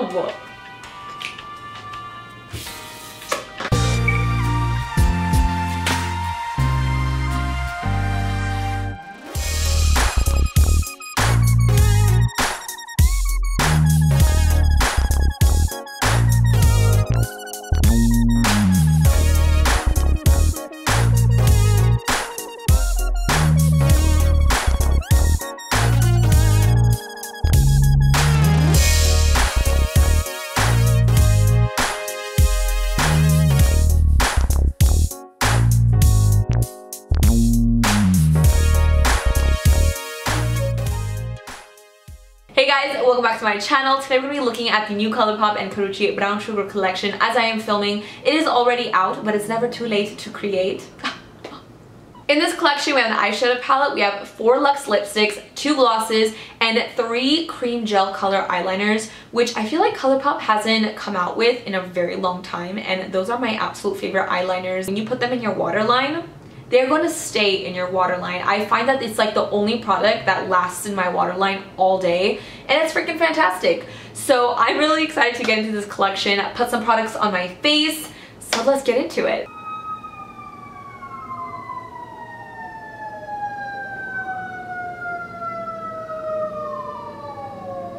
No! Hey guys, welcome back to my channel. Today we're going to be looking at the new Colourpop and Karrueche Brown Sugar collection. As I am filming, it is already out, but it's never too late to create. In this collection, we have an eyeshadow palette, we have 4 Lux lipsticks, 2 glosses, and 3 Crème Gel Color eyeliners, which I feel like Colourpop hasn't come out with in a very long time, and those are my absolute favorite eyeliners. When you put them in your waterline, they're going to stay in your waterline. I find that it's like the only product that lasts in my waterline all day, and it's freaking fantastic. So I'm really excited to get into this collection, put some products on my face, so let's get into it.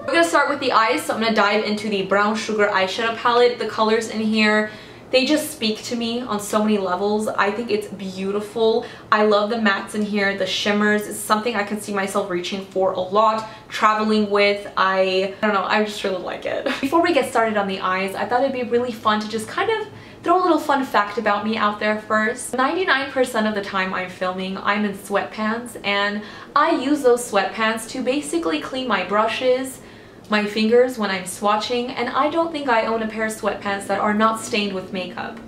We're going to start with the eyes, so I'm going to dive into the Brown Sugar eyeshadow palette. The colors in here, they just speak to me on so many levels. I think it's beautiful. I love the mattes in here, the shimmers. It's something I can see myself reaching for a lot, traveling with. I don't know, I just really like it. Before we get started on the eyes, I thought it'd be really fun to just kind of throw a little fun fact about me out there first. 99% of the time I'm filming, I'm in sweatpants, and I use those sweatpants to basically clean my brushes, my fingers when I'm swatching, and I don't think I own a pair of sweatpants that are not stained with makeup.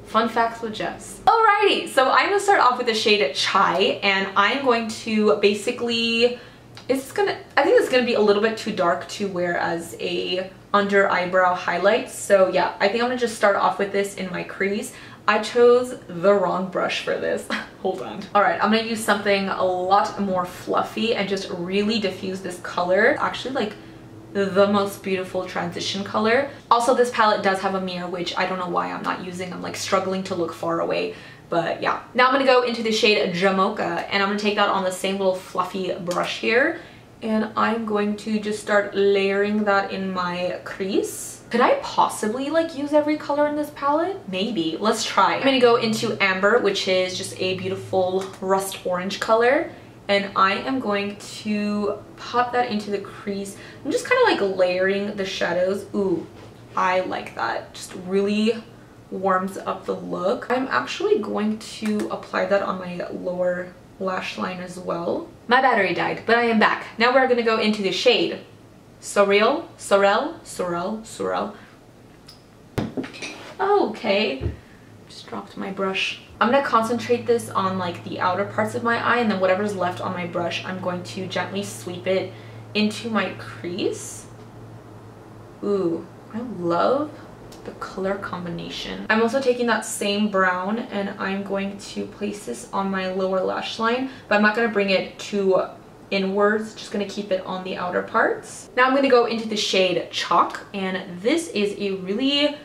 Fun facts with Jess. Alrighty, so I'm gonna start off with the shade Chai, and I'm going to basically, I think it's gonna be a little bit too dark to wear as a under eyebrow highlight. So yeah, I think I'm gonna just start off with this in my crease. I chose the wrong brush for this. Hold on. Alright, I'm gonna use something a lot more fluffy and just really diffuse this color. Actually, like the most beautiful transition color. Also, this palette does have a mirror, which I don't know why I'm not using. I'm like struggling to look far away. But yeah. Now I'm gonna go into the shade Jamocha, and I'm gonna take that on the same little fluffy brush here. And I'm going to just start layering that in my crease. Could I possibly like use every color in this palette? Maybe. Let's try. I'm gonna go into Amber, which is just a beautiful rust orange color, and I am going to pop that into the crease. I'm just kind of like layering the shadows. Ooh, I like that. Just really warms up the look. I'm actually going to apply that on my lower lash line as well. My battery died, but I am back. Now we're gonna go into the shade Sorrel. Oh, okay. Just dropped my brush. I'm gonna concentrate this on like the outer parts of my eye, and then whatever's left on my brush, I'm going to gently sweep it into my crease. Ooh, I love the color combination. I'm also taking that same brown, and I'm going to place this on my lower lash line, but I'm not gonna bring it too inwards, just gonna keep it on the outer parts. Now I'm gonna go into the shade Chalk, and this is a really,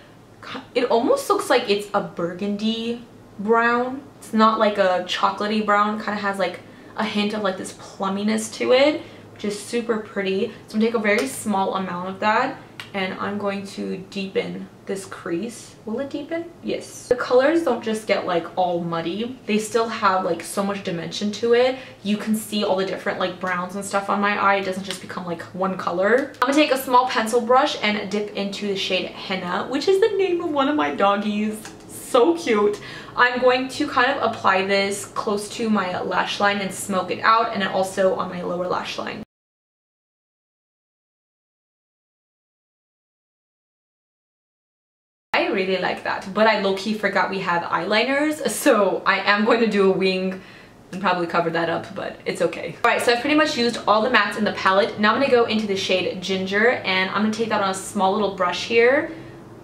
it almost looks like it's a burgundy brown. It's not like a chocolatey brown, kind of has like a hint of like this plumminess to it, which is super pretty. So I'm gonna take a very small amount of that, and I'm going to deepen this crease. Will it deepen? Yes. The colors don't just get like all muddy. They still have like so much dimension to it. You can see all the different like browns and stuff on my eye. It doesn't just become like one color. I'm gonna take a small pencil brush and dip into the shade Henna, which is the name of one of my doggies. So cute. I'm going to kind of apply this close to my lash line and smoke it out, and then also on my lower lash line. I really like that, but I low-key forgot we have eyeliners, so I am going to do a wing and probably cover that up, but it's okay. Alright, so I've pretty much used all the mattes in the palette. Now I'm going to go into the shade Ginger, and I'm going to take that on a small little brush here.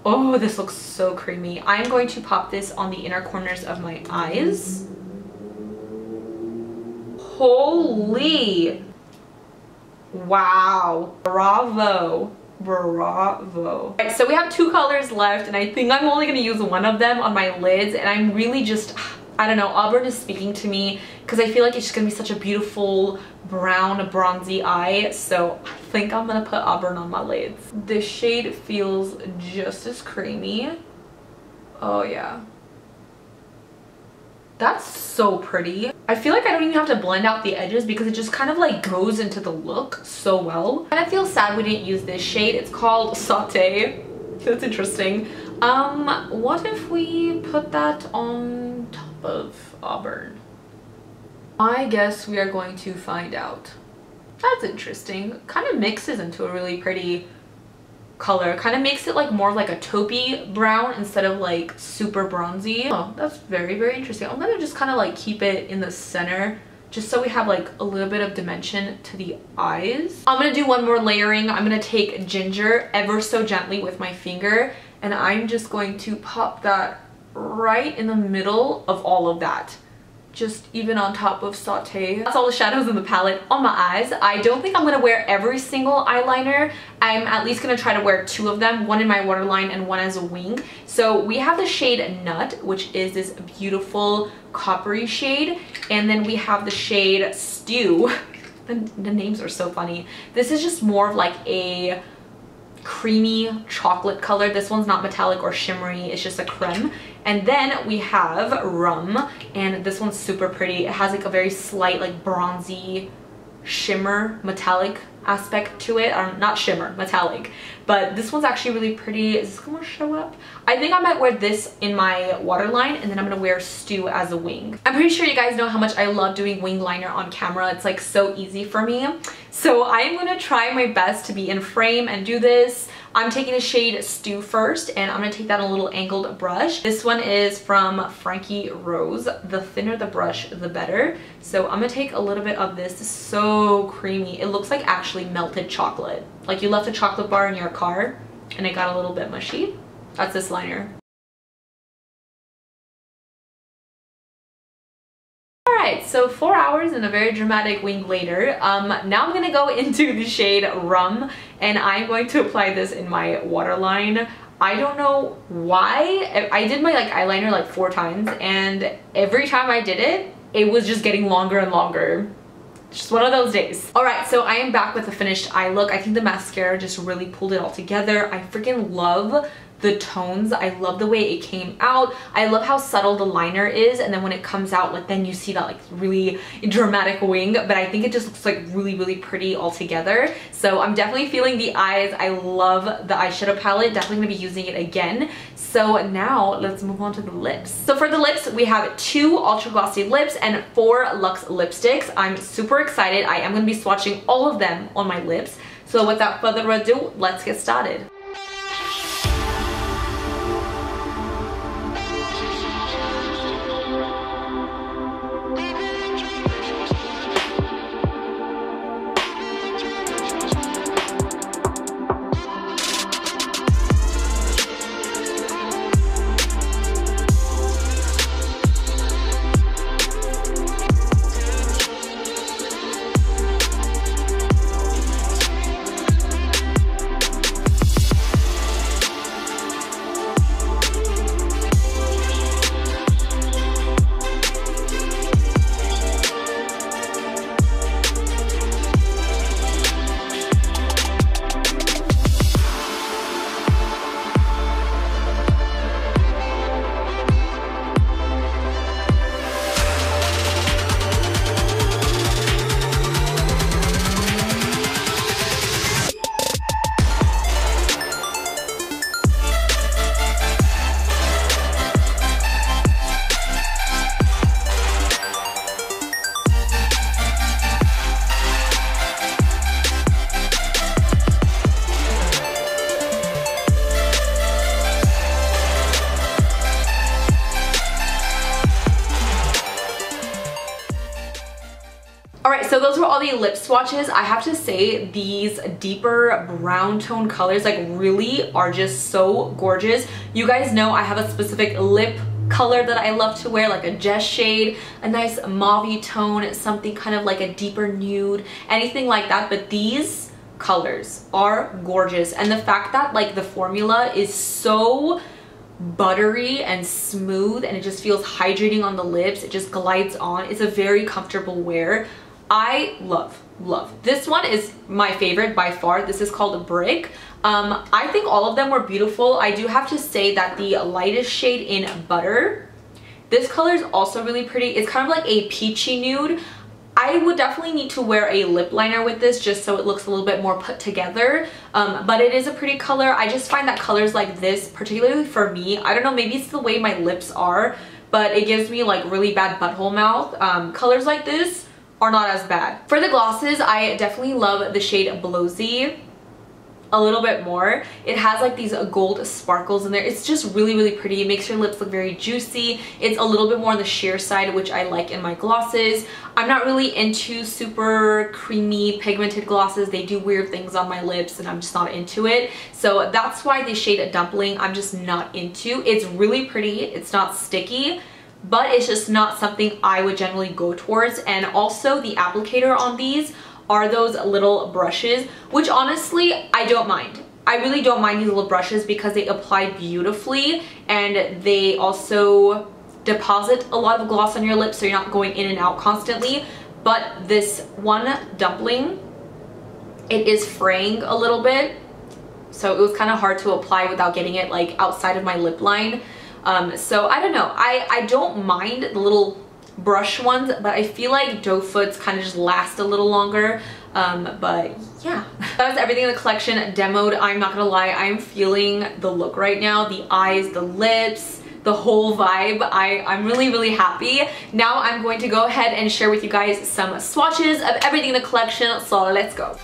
Oh, this looks so creamy. I'm going to pop this on the inner corners of my eyes. Holy! Wow. Bravo. Bravo. Alright, so we have 2 colors left, and I think I'm only going to use one of them on my lids, and I'm really just, I don't know, auburn is speaking to me because I feel like it's just going to be such a beautiful brown bronzy eye, so I think I'm going to put auburn on my lids. This shade feels just as creamy. Oh yeah. That's so pretty. I feel like I don't even have to blend out the edges because it just kind of like goes into the look so well. And I feel sad we didn't use this shade. It's called Saute. That's interesting. What if we put that on top of auburn? I guess we are going to find out. That's interesting. Kind of mixes into a really pretty color. Kind of makes it like more of like a taupey brown instead of like super bronzy. Oh, that's very, very interesting. I'm gonna just kind of like keep it in the center just so we have like a little bit of dimension to the eyes. I'm gonna do one more layering. I'm gonna take ginger ever so gently with my finger, and I'm just going to pop that right in the middle of all of that. Just even on top of Saute. That's all the shadows in the palette on my eyes. I don't think I'm gonna wear every single eyeliner. I'm at least gonna try to wear 2 of them, one in my waterline and one as a wing. So we have the shade Nut, which is this beautiful coppery shade, and then we have the shade Stew. The names are so funny. This is just more of like a creamy chocolate color. This one's not metallic or shimmery, it's just a creme. And then we have Rum, and this one's super pretty. It has like a very slight like bronzy shimmer metallic aspect to it. Not shimmer, metallic. But this one's actually really pretty. Is this gonna show up? I think I might wear this in my waterline, and then I'm gonna wear Stew as a wing. I'm pretty sure you guys know how much I love doing wing liner on camera. It's like so easy for me. So I'm gonna try my best to be in frame and do this. I'm taking the shade Stew first, and I'm gonna take that on a little angled brush. This one is from Frankie Rose. The thinner the brush, the better. So I'm gonna take a little bit of this. This is so creamy. It looks like actually melted chocolate. Like you left a chocolate bar in your car and it got a little bit mushy. That's this liner. Alright, so 4 hours and a very dramatic wing later. Now I'm gonna go into the shade Rum, and I'm going to apply this in my waterline. I don't know why. I did my like eyeliner like 4 times, and every time I did it, it was just getting longer and longer. Just one of those days. Alright, so I am back with the finished eye look. I think the mascara just really pulled it all together. I freaking love the tones. I love the way it came out. I love how subtle the liner is, and then when it comes out, like then you see that like really dramatic wing, but I think it just looks like really, really pretty all together. So I'm definitely feeling the eyes. I love the eyeshadow palette. Definitely gonna be using it again. So now let's move on to the lips. So for the lips, we have 2 ultra glossy lips and 4 Lux lipsticks. I'm super excited. I am gonna be swatching all of them on my lips. So without further ado, let's get started. Alright, so those were all the lip swatches. I have to say these deeper brown tone colors like really are just so gorgeous. You guys know I have a specific lip color that I love to wear, like a Jesi shade, a nice mauve tone, something kind of like a deeper nude, anything like that. But these colors are gorgeous, and the fact that like the formula is so buttery and smooth and it just feels hydrating on the lips, it just glides on. It's a very comfortable wear. I love this one. Is my favorite by far. This is called Brick. I think all of them were beautiful. I do have to say that the lightest shade in Butter, this color is also really pretty. It's kind of like a peachy nude. I would definitely need to wear a lip liner with this just so it looks a little bit more put together, but it is a pretty color. I just find that colors like this, particularly for me, I don't know, maybe it's the way my lips are, but it gives me like really bad butthole mouth. Colors like this are not as bad. For the glosses, I definitely love the shade Blozy a little bit more. It has like these gold sparkles in there. It's just really pretty. It makes your lips look very juicy. It's a little bit more on the sheer side, which I like in my glosses. I'm not really into super creamy pigmented glosses. They do weird things on my lips and I'm just not into it. So that's why the shade Dumpling I'm just not into. It's really pretty. It's not sticky, but it's just not something I would generally go towards. And also the applicator on these are those little brushes, which honestly I don't mind. I really don't mind these little brushes because they apply beautifully and they also deposit a lot of gloss on your lips so you're not going in and out constantly. But this one Dumpling, it is fraying a little bit, so it was kind of hard to apply without getting it like outside of my lip line. So I don't know, I don't mind the little brush ones, but I feel like doe foots kind of just last a little longer. But yeah, that was everything in the collection demoed. I'm not gonna lie, I'm feeling the look right now, the eyes, the lips, the whole vibe. I'm really happy. Now I'm going to go ahead and share with you guys some swatches of everything in the collection, so let's go.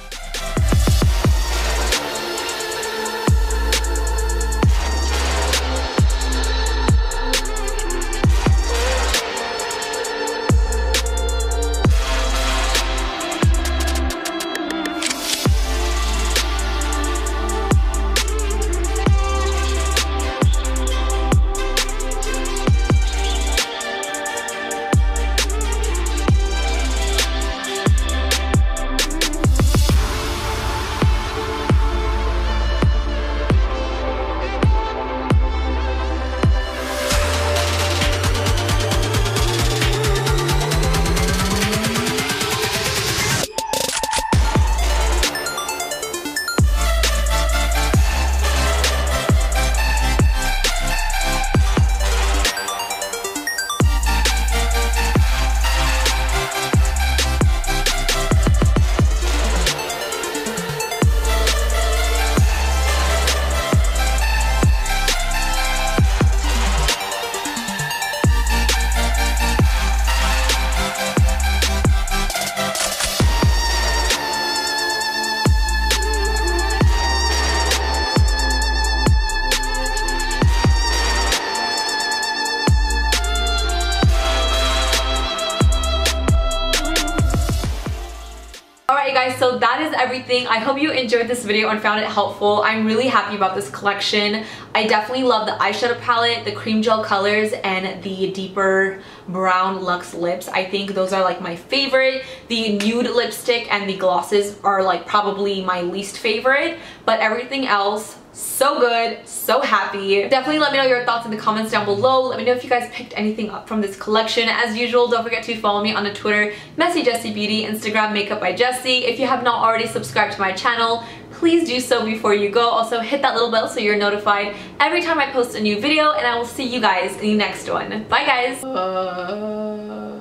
Guys, so that is everything. I hope you enjoyed this video and found it helpful. I'm really happy about this collection. I definitely love the eyeshadow palette, the Crème Gel Colours, and the deeper brown luxe lips. I think those are like my favorite. The nude lipstick and the glosses are like probably my least favorite, but everything else, so good, so happy. Definitely let me know your thoughts in the comments down below. Let me know if you guys picked anything up from this collection. As usual, don't forget to follow me on the Twitter, mesijesibeauty, Instagram, Makeup by Jesi. If you have not already subscribed to my channel, please do so before you go. Also hit that little bell so you're notified every time I post a new video, and I will see you guys in the next one. Bye guys!